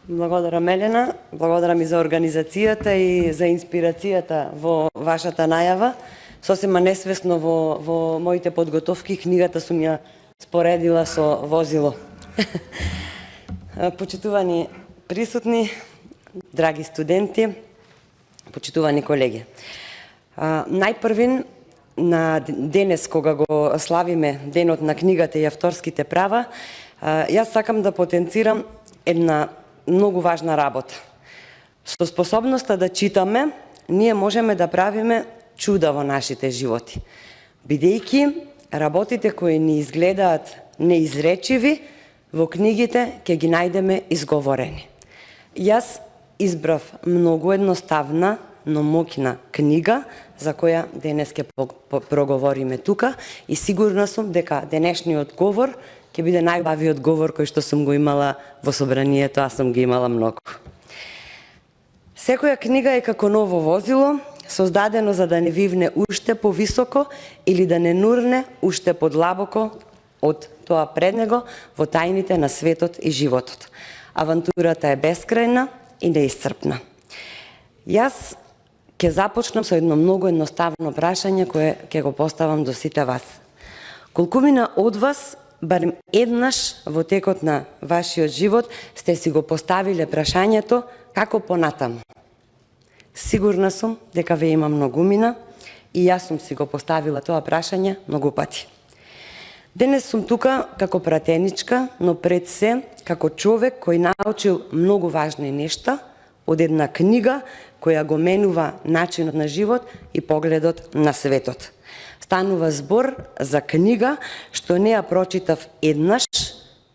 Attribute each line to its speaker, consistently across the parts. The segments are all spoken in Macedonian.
Speaker 1: Благодарам, Мелена. Благодарам и за организацијата и за инспирацијата во вашата најава. Сосема несвесно во моите подготовки книгата сум ја споредила со возило. Почитувани присутни, драги студенти, почитувани колеги. Најпрвин на денес кога го славиме денот на книгата и авторските права, јас сакам да потенцирам една многу важна работа. Со способноста да читаме, ние можеме да правиме чуда во нашите животи, бидејќи работите кои ни изгледаат неизречиви, во книгите ќе ги најдеме изговорени. Јас избрав многу едноставна, но моќна книга, за која денес ќе проговориме тука, и сигурна сум дека денешниот говор ќе биде најбавиот говор кој што сум го имала во собранието, аз сум ги имала многу. Секоја книга е како ново возило, создадено за да не вивне уште повисоко или да не нурне уште подлабоко од тоа пред него во тајните на светот и животот. Авантурата е бескрајна и неисцрпна. Јас ќе започнам со едно многу едноставно прашање кое ќе го поставам до сите вас. Колкумина од вас барем еднаш во текот на вашиот живот сте си го поставиле прашањето како понатаму? Сигурна сум дека ве има многумина и јас сум си го поставила тоа прашање многу пати. Денес сум тука како пратеничка, но пред се како човек кој научил многу важни нешта од една книга која го менува начинот на живот и погледот на светот. Станува збор за книга што не ја прочитав еднаш,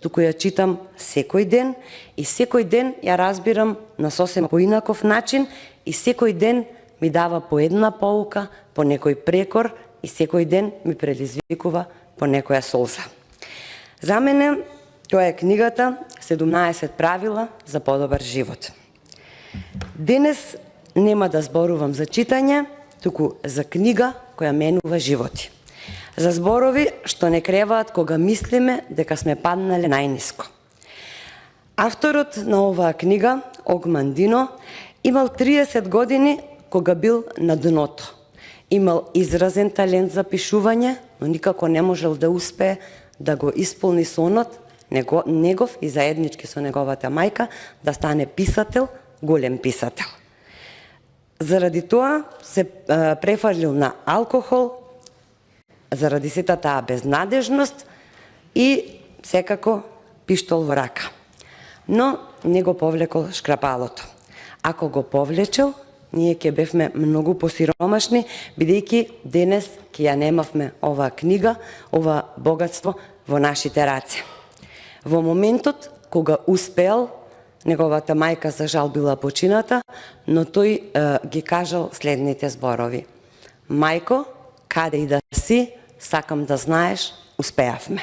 Speaker 1: туку ја читам секој ден и секој ден ја разбирам на сосема поинаков начин и секој ден ми дава по една поука, по некој прекор и секој ден ми предизвикува по некоја солза. За мене тоа е книгата 17 правила за подобар живот. Денес нема да зборувам за читање, туку за книга која менува животи. За зборови што не креваат кога мислиме дека сме паднале најниско. Авторот на оваа книга, Ог Мандино, имал 30 години кога бил на дното. Имал изразен талент за пишување, но никако не можел да успее да го исполни сонот негов и заеднички со неговата мајка да стане писател, голем писател. Заради тоа се префрлил на алкохол, заради сета таа безнадежност и секако пиштол во рака. Но не го повлекол шкрапалото. Ако го повлечел, ние ќе бевме многу посиромашни, бидејќи денес ќе ја немавме оваа книга, ова богатство во нашите раце. Во моментот кога успеал, неговата мајка за жал била почината, но тој ги кажал следните зборови. Мајко, каде и да си, сакам да знаеш, успеавме.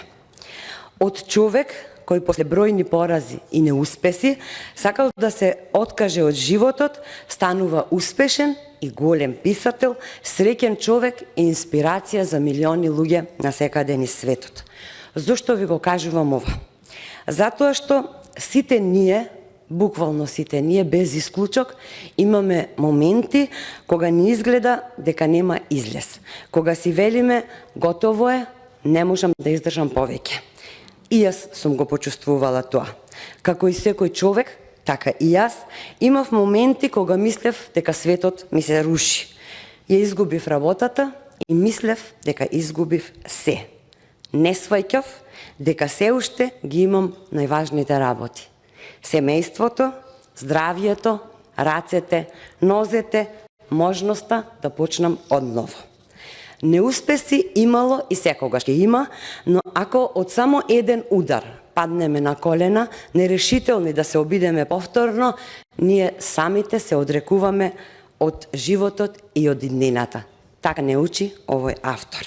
Speaker 1: Од човек кој после бројни порази и неуспеси, сакал да се откаже од животот, станува успешен и голем писател, среќен човек и инспирација за милиони луѓе на секаде низ светот. Зошто ви го кажувам ова? Затоа што сите ние, буквално сите ние, без исклучок, имаме моменти кога ни изгледа дека нема излез. Кога си велиме, готово е, не можам да издржам повеќе. И јас сум го почувствувала тоа. Како и секој човек, така и јас, имав моменти кога мислев дека светот ми се руши. Ја изгубив работата и мислев дека изгубив се. Не сваќав дека се уште ги имам најважните работи. Семејството, здравието, рацете, нозете, можноста да почнам одново. Неуспеси имало и секогаш ќе има, но ако од само еден удар паднеме на колена, нерешителни да се обидеме повторно, ние самите се одрекуваме од животот и од иднината. Така не учи овој автор.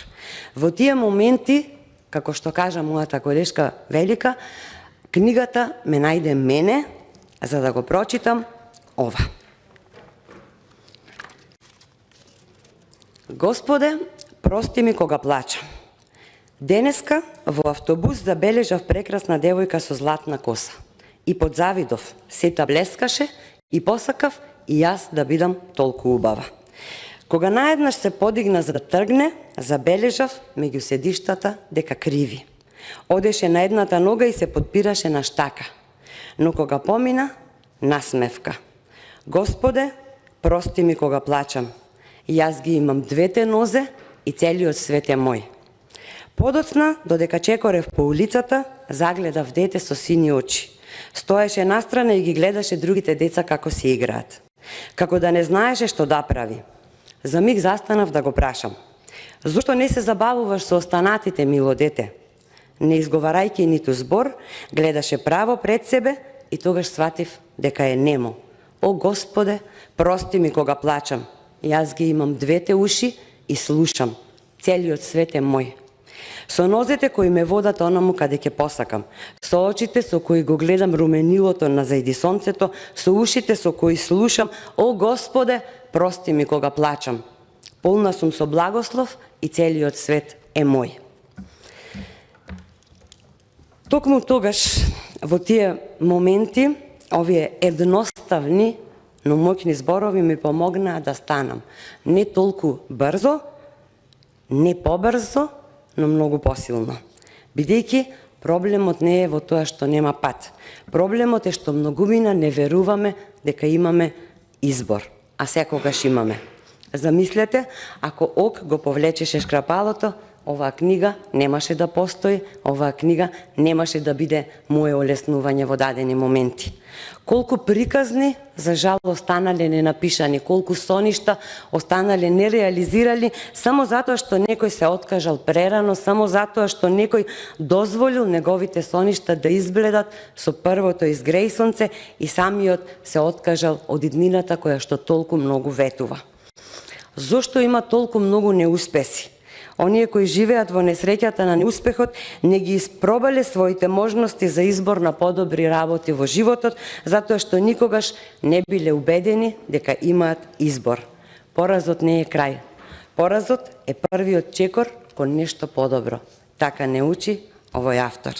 Speaker 1: Во тие моменти, како што кажа мојата колешка Велика, книгата ме најде мене, за да го прочитам ова. Господе, прости ми кога плачам. Денеска во автобус забележав прекрасна девојка со златна коса. и подзавидов, сета блескаше и посакав и јас да бидам толку убава. Кога наеднаш се подигна за да тргне, забележав меѓу седиштата дека криви. Одеше на едната нога и се подпираше на штака. Но кога помина, насмевка. Господе, прости ми кога плачам. Јас ги имам двете нозе и целиот свет е мој. Подоцна, додека чекорев по улицата, загледав дете со сини очи. Стоеше настрана и ги гледаше другите деца како си играат. Како да не знаеше што да прави. За миг застанав да го прашам. Зошто не се забавуваш со останатите, мило дете? Не изговарајќи ниту збор, гледаше право пред себе и тогаш сватив дека е немо. О, Господе, прости ми кога плачам. Јас ги имам двете уши и слушам. Целиот свет е мој. Со нозете кои ме водат онаму каде ќе посакам, со очите со кои го гледам руменилото на зајди сонцето, со ушите со кои слушам, о Господе, прости ми кога плачам. Полна сум со благослов и целиот свет е мој. Токму тогаш, во тие моменти, овие едноставни, но моќни зборови ми помогнаа да станам. Не толку брзо, не побрзо, но многу посилно. Бидејќи проблемот не е во тоа што нема пат. Проблемот е што многумина не веруваме дека имаме избор, а секогаш имаме. Замислете, ако ок го повлечеше шкрапалото, оваа книга немаше да постои, оваа книга немаше да биде мое олеснување во дадени моменти. Колку приказни, за жал, останале ненапишани, колку соништа останале нереализирали, само затоа што некој се откажал прерано, само затоа што некој дозволил неговите соништа да избледат со првото изгрејсонце и самиот се откажал од иднината која што толку многу ветува. Зошто има толку многу неуспеси? Оние кои живеат во несреќата на неуспехот не ги испробале своите можности за избор на подобри работи во животот, затоа што никогаш не биле убедени дека имаат избор. Поразот не е крај. Поразот е првиот чекор кон нешто подобро. Така не учи овој автор.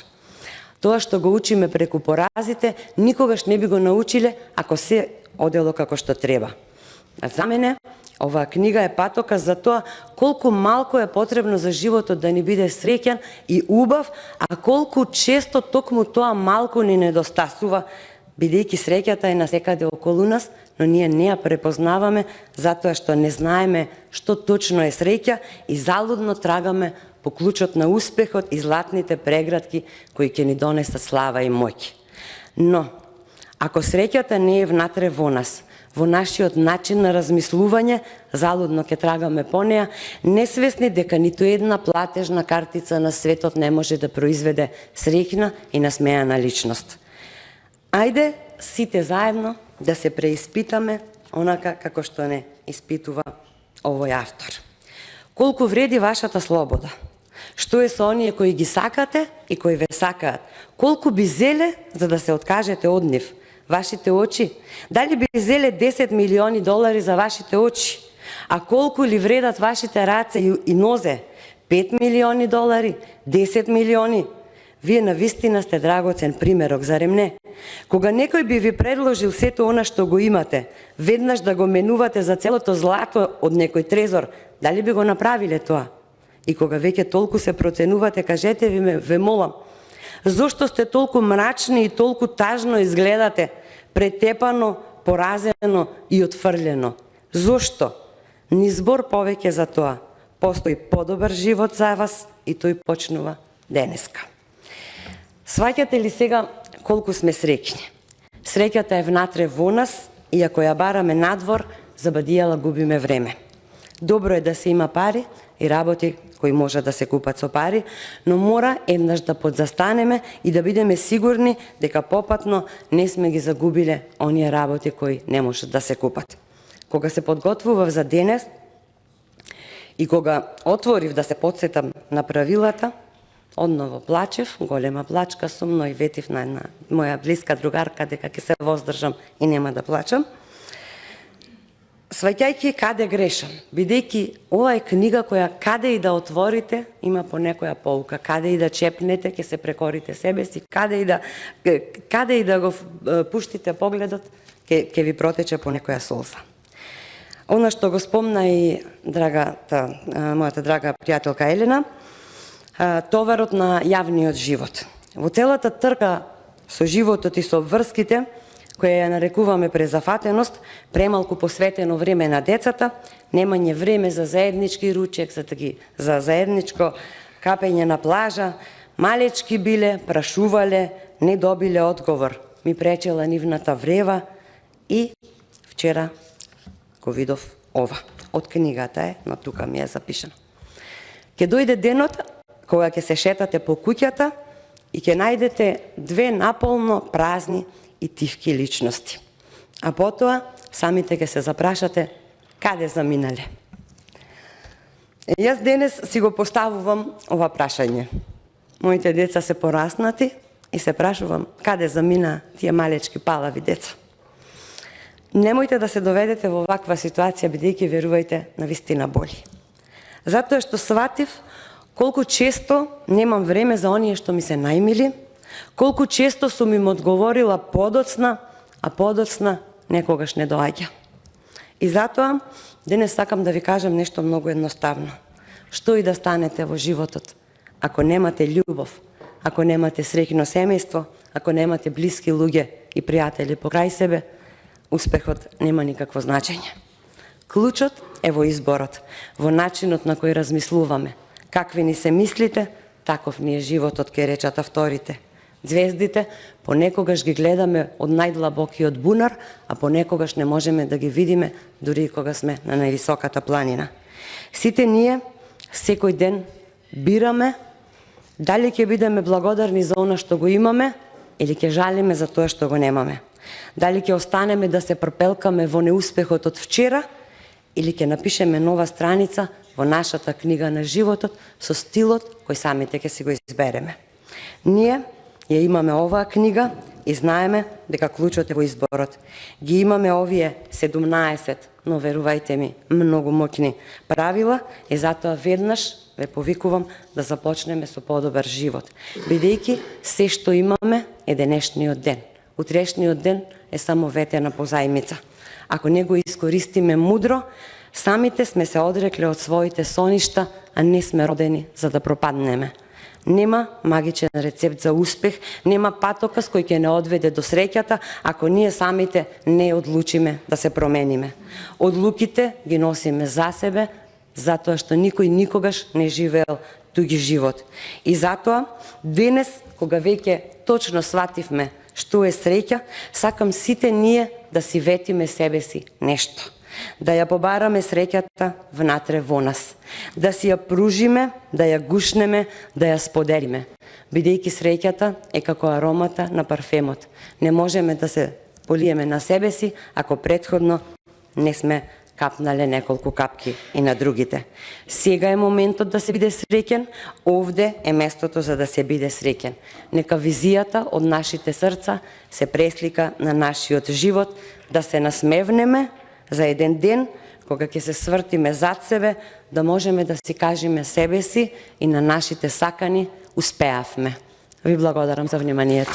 Speaker 1: Тоа што го учиме преку поразите, никогаш не би го научиле ако се одело како што треба. За мене, оваа книга е патоказ за тоа колку малку е потребно за животот да ни биде среќен и убав, а колку често токму тоа малку ни недостасува, бидејќи среќата е насекаде околу нас, но ние не ја препознаваме затоа што не знаеме што точно е среќа и залудно трагаме по клучот на успехот и златните прегратки кои ќе ни донесат слава и моќ. Но, ако среќата не е внатре во нас, во нашиот начин на размислување, залудно ќе трагаме по неа, несвесни дека ниту една платежна картица на светот не може да произведе среќна и насмејана личност. Ајде сите заедно да се преиспитаме онака како што не испитува овој автор. Колку вреди вашата слобода? Што е со оние кои ги сакате и кои ве сакаат? Колку би зеле за да се откажете од нив? Вашите очи? Дали би зеле 10 милиони долари за вашите очи? А колку ли вредат вашите раце и нозе? 5 милиони долари? 10 милиони? Вие навистина сте драгоцен примерок, зарем не? Кога некој би ви предложил сето она што го имате, веднаш да го менувате за целото злато од некој трезор, дали би го направиле тоа? И кога веќе толку се проценувате, кажете ве молам, зошто сте толку мрачни и толку тажно изгледате, претепано, поразено и отфрлено? Зошто? Ни збор повеќе за тоа. Постои подобар живот за вас и тој почнува денеска. Сваќате ли сега колку сме среќни? Среќата е внатре во нас и ако ја бараме надвор, за бадијала губиме време. Добро е да се има пари и работи кои може да се купат со пари, но мора еднаш да подзастанеме и да бидеме сигурни дека попатно не сме ги загубиле оние работи кои не можат да се купат. Кога се подготвував за денес и кога отворив да се подсетам на правилата, одново плачев, голема плачка сум, но и ветив на една моја блиска другарка дека ќе се воздржам и нема да плачам. Сваќајќи каде грешам, бидејќи ова е книга која каде и да отворите, има по некоја поука, каде и да чепнете, ќе се прекорите себе си, каде и да го пуштите погледот, ќе ви протече по некоја солза. Она што го спомна и мојата драга пријателка Елена, товарот на јавниот живот. Во целата трка со животот и со врските, која ја нарекуваме презафатеност, премалку посветено време на децата, немање време за заеднички ручек, за заедничко капење на плажа, малечки биле, прашувале, не добиле одговор. Ми пречела нивната врева и вчера го видов ова. Од книгата е, но тука ми е запишано. Ке дојде денот кога ќе се шетате по куќата и ќе најдете две наполно празни и тивки личности. А потоа, самите ќе се запрашате каде заминале. Јас денес си го поставувам ова прашање. Моите деца се пораснати и се прашувам каде замина тие малечки палави деца. Немојте да се доведете во ваква ситуација, бидејќи верувајте на вистина боли. Затоа што сватив колку често немам време за оние што ми се најмили, колку често сум им одговорила подоцна, а подоцна некогаш не доаѓа. И затоа денес сакам да ви кажам нешто многу едноставно. Што и да станете во животот, ако немате љубов, ако немате среќно семејство, ако немате блиски луѓе и пријатели покрај себе, успехот нема никакво значење. Клучот е во изборот, во начинот на кој размислуваме. Какви ни се мислите, таков ни е животот, ке речат авторите. Звездите понекогаш ги гледаме од најдлабокиот бунар, а понекогаш не можеме да ги видиме дури и кога сме на највисоката планина. Сите ние секој ден бираме дали ќе бидеме благодарни за она што го имаме или ќе жалиме за тоа што го немаме. Дали ќе останеме да се пропелкаме во неуспехот од вчера или ќе напишеме нова страница во нашата книга на животот со стилот кој самите ќе си го избереме. Ние ја имаме оваа книга и знаеме дека клучот е во изборот. Ги имаме овие 17, но верувајте ми, многу моќни правила и затоа веднаш ве повикувам да започнеме со подобар живот. Бидејќи се што имаме е денешниот ден. Утрешниот ден е само ветена позајмица. Ако не го искористиме мудро, самите сме се одрекле од своите соништа, а не сме родени за да пропаднеме. Нема магичен рецепт за успех, нема патокас кој ќе не одведе до среќата, ако ние самите не одлучиме да се промениме. Одлуките ги носиме за себе, затоа што никој никогаш не живеел туги живот. И затоа, денес, кога веќе точно свативме што е среќа, сакам сите ние да си ветиме себе си нешто. Да ја побараме среќата внатре во нас. Да си ја пружиме, да ја гушнеме, да ја споделиме. Бидејќи среќата е како аромата на парфемот. Не можеме да се полиеме на себе си, ако претходно не сме капнале неколку капки и на другите. Сега е моментот да се биде среќен, овде е местото за да се биде среќен. Нека визијата од нашите срца се преслика на нашиот живот, да се насмевнеме за еден ден, кога ќе се свртиме зад себе, да можеме да си кажеме себе си и на нашите сакани успеавме. Ви благодарам за вниманието.